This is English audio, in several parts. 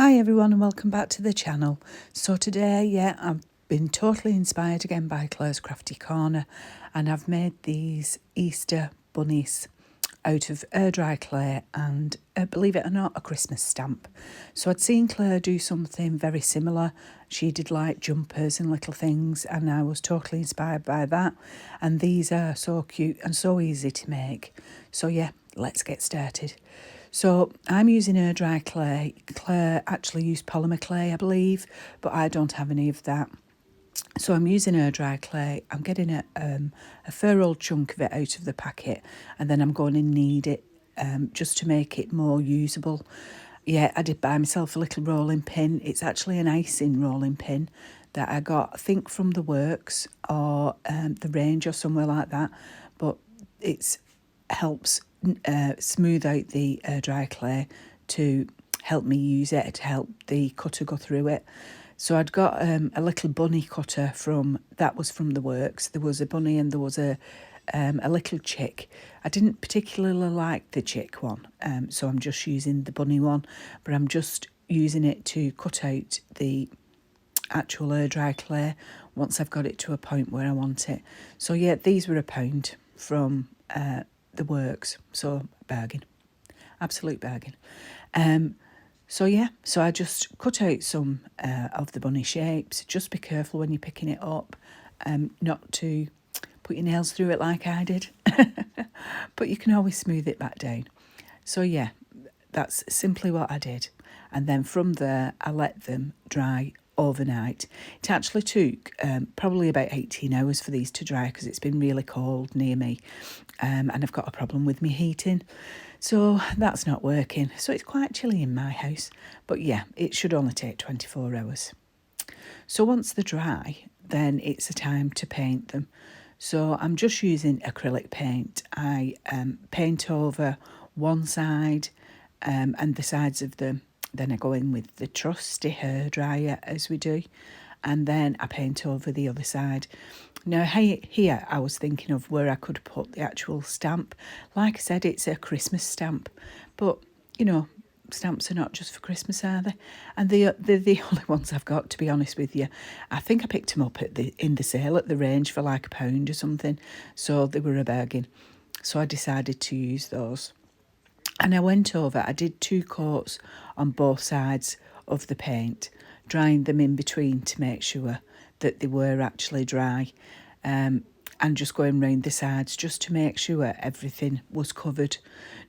Hi everyone and welcome back to the channel. So today, I've been totally inspired again by Claire's Crafty Corner, and I've made these Easter bunnies out of air dry clay and, believe it or not, a Christmas stamp. So I'd seen Claire do something very similar. She did like jumpers and little things, and I was totally inspired by that. And these are so cute and so easy to make. So yeah, let's get started. So I'm using air dry clay. Claire actually used polymer clay, I believe, but I don't have any of that. So I'm using air dry clay. I'm getting a fair old chunk of it out of the packet, and then I'm going to knead it just to make it more usable. Yeah, I did buy myself a little rolling pin. It's actually an icing rolling pin that I got, I think, from the Works or the Range or somewhere like that. But it helps smooth out the dry clay to help me use it, to help the cutter go through it. So I'd got a little bunny cutter that was from the Works. There was a bunny and there was a little chick. I didn't particularly like the chick one, so I'm just using the bunny one, but I'm just using it to cut out the actual air dry clay once I've got it to a point where I want it. So yeah, these were £1 from the Works, so bargain, absolute bargain. So I just cut out some of the bunny shapes. Just be careful when you're picking it up, not to put your nails through it like I did, but you can always smooth it back down. So yeah, that's simply what I did. And then from there, I let them dry overnight. It actually took probably about 18 hours for these to dry because it's been really cold near me, and I've got a problem with my heating. So that's not working. So it's quite chilly in my house. But yeah, it should only take 24 hours. So once they're dry, then it's a time to paint them. So I'm just using acrylic paint. I paint over one side and the sides of them. Then I go in with the trusty hairdryer as we do. And then I paint over the other side. Now here I was thinking of where I could put the actual stamp. Like I said, it's a Christmas stamp, but you know, stamps are not just for Christmas, are they? And they're the only ones I've got, to be honest with you. I think I picked them up in the sale at the Range for like £1 or something, so they were a bargain. So I decided to use those. And I did 2 coats on both sides of the paint, drying them in between to make sure that they were actually dry, and just going round the sides just to make sure everything was covered.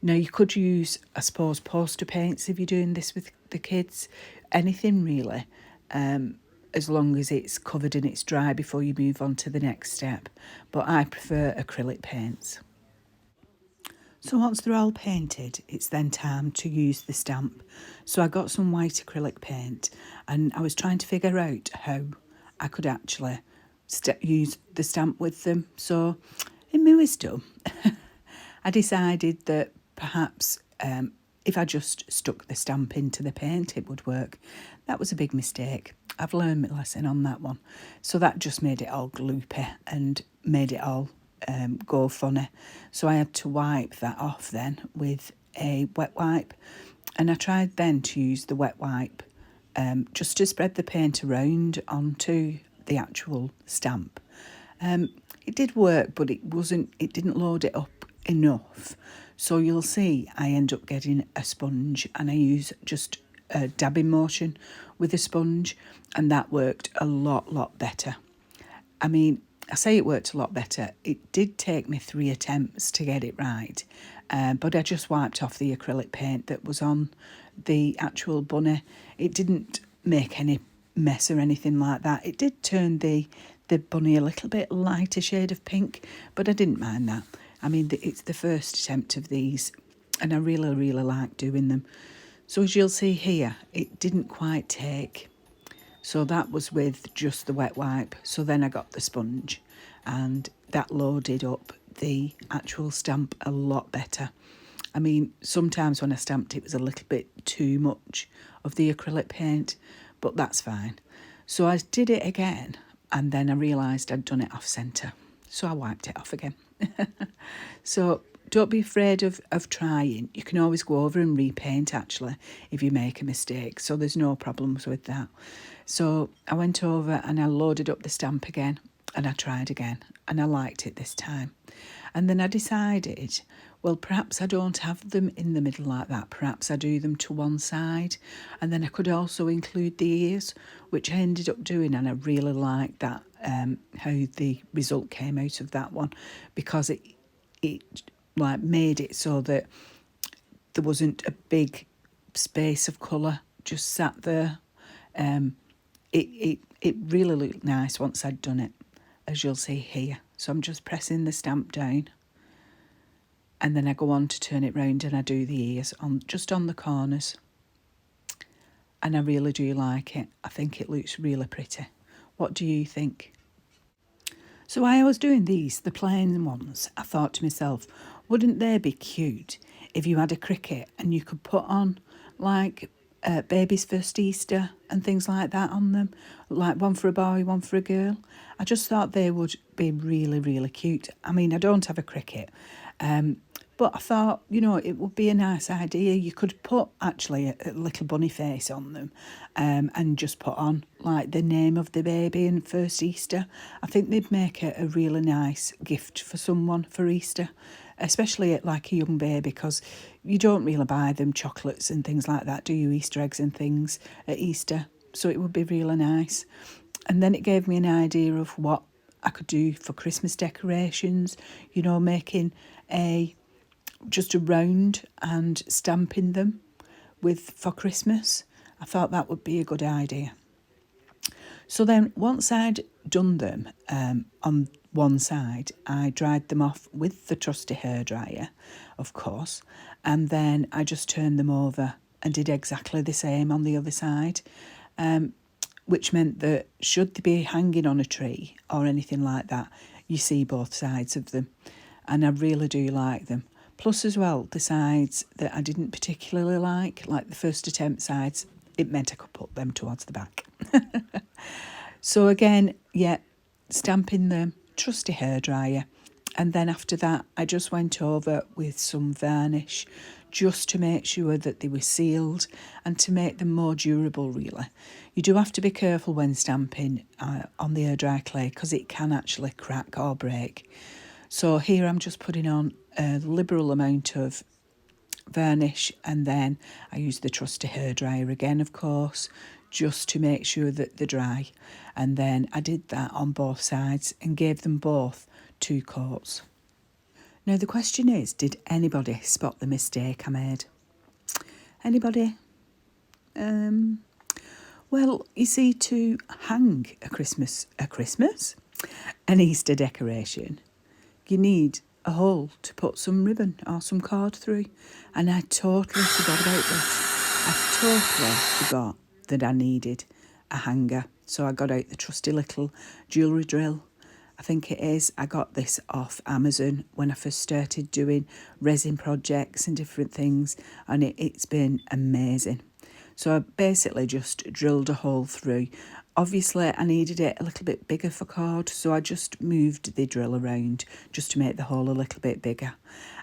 Now, you could use, I suppose, poster paints if you're doing this with the kids, anything really, as long as it's covered and it's dry before you move on to the next step. But I prefer acrylic paints. So once they're all painted, it's then time to use the stamp. So I got some white acrylic paint and I was trying to figure out how I could actually use the stamp with them. So in my wisdom, I decided that perhaps if I just stuck the stamp into the paint, it would work. That was a big mistake. I've learned my lesson on that one. So that just made it all gloopy and made it all go funny. So I had to wipe that off then with a wet wipe, and I tried then to use the wet wipe just to spread the paint around onto the actual stamp. It did work, but it didn't load it up enough. So you'll see I end up getting a sponge, and I use just a dabbing motion with a sponge, and that worked a lot better. I mean, I say it worked a lot better. It did take me 3 attempts to get it right, but I just wiped off the acrylic paint that was on the actual bunny. It didn't make any mess or anything like that. It did turn the bunny a little bit lighter shade of pink, but I didn't mind that. I mean, it's the first attempt of these, and I really like doing them. So as you'll see here, it didn't quite take. So that was with just the wet wipe. So then I got the sponge, and that loaded up the actual stamp a lot better. I mean, sometimes when I stamped it was a little bit too much of the acrylic paint, but that's fine. So I did it again, and then I realised I'd done it off centre. So I wiped it off again. So don't be afraid of trying. You can always go over and repaint actually if you make a mistake. So there's no problems with that. So I went over and I loaded up the stamp again and I tried again and I liked it this time. And then I decided, well, perhaps I don't have them in the middle like that. Perhaps I do them to one side. And then I could also include the ears, which I ended up doing. And I really liked that, how the result came out of that one, because it like made it so that there wasn't a big space of colour just sat there. It really looked nice once I'd done it, as you'll see here. So I'm just pressing the stamp down and then I go on to turn it round and I do the ears just on the corners. And I really do like it. I think it looks really pretty. What do you think? So while I was doing these, the plain ones, I thought to myself, wouldn't they be cute if you had a cricket and you could put on like baby's first Easter and things like that on them, like one for a boy, one for a girl. I just thought they would be really, really cute. I mean, I don't have a cricket, but I thought, you know, it would be a nice idea. You could put actually a little bunny face on them and just put on like the name of the baby and first Easter. I think they'd make a really nice gift for someone for Easter, especially at like a young baby, because you don't really buy them chocolates and things like that, do you? Easter eggs and things at Easter. So it would be really nice. And then it gave me an idea of what I could do for Christmas decorations, you know, making just a round and stamping them for Christmas. I thought that would be a good idea. So then once I'd done them on one side, I dried them off with the trusty hairdryer, of course, and then I just turned them over and did exactly the same on the other side, which meant that should they be hanging on a tree or anything like that, you see both sides of them, and I really do like them. Plus as well, the sides that I didn't particularly like the first attempt sides, it meant I could put them towards the back. So again, yeah, stamping them, trusty hairdryer. And then after that, I just went over with some varnish just to make sure that they were sealed and to make them more durable, really. You do have to be careful when stamping on the hairdryer clay because it can actually crack or break. So here I'm just putting on a liberal amount of varnish, and then I use the trusty hairdryer again, of course, just to make sure that they're dry. And then I did that on both sides and gave them both 2 coats. Now the question is, did anybody spot the mistake I made? Anybody? Well, you see, to hang an Easter decoration, you need a hole to put some ribbon or some cord through. And I totally forgot about this. I totally forgot that I needed a hanger. So I got out the trusty little jewellery drill. I think it is. I got this off Amazon when I first started doing resin projects and different things, and it's been amazing. So I basically just drilled a hole through. Obviously, I needed it a little bit bigger for cord, so I just moved the drill around just to make the hole a little bit bigger.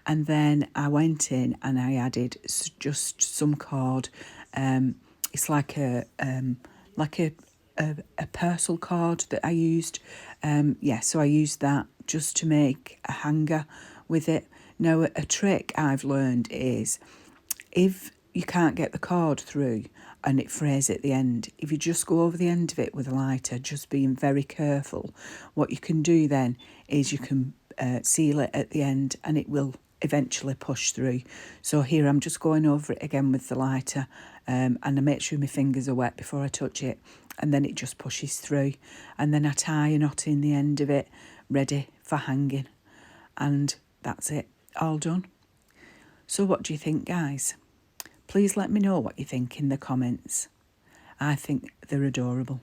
And then I went in and I added just some cord. It's like a parcel cord that I used. So I used that just to make a hanger with it. Now, a trick I've learned is if you can't get the cord through and it frays at the end, if you just go over the end of it with a lighter, just being very careful, what you can do then is you can seal it at the end and it will eventually push through. So here I'm just going over it again with the lighter, and I make sure my fingers are wet before I touch it, and then it just pushes through, and then I tie a knot in the end of it, ready for hanging, and that's it, all done. So what do you think, guys? Please let me know what you think in the comments. I think they're adorable.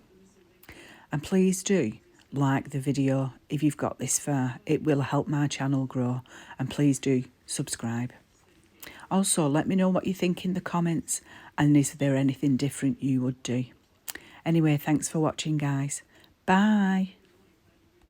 And please do like the video if you've got this far. It will help my channel grow. And please do subscribe. Also, let me know what you think in the comments, and is there anything different you would do. Anyway, thanks for watching, guys. Bye.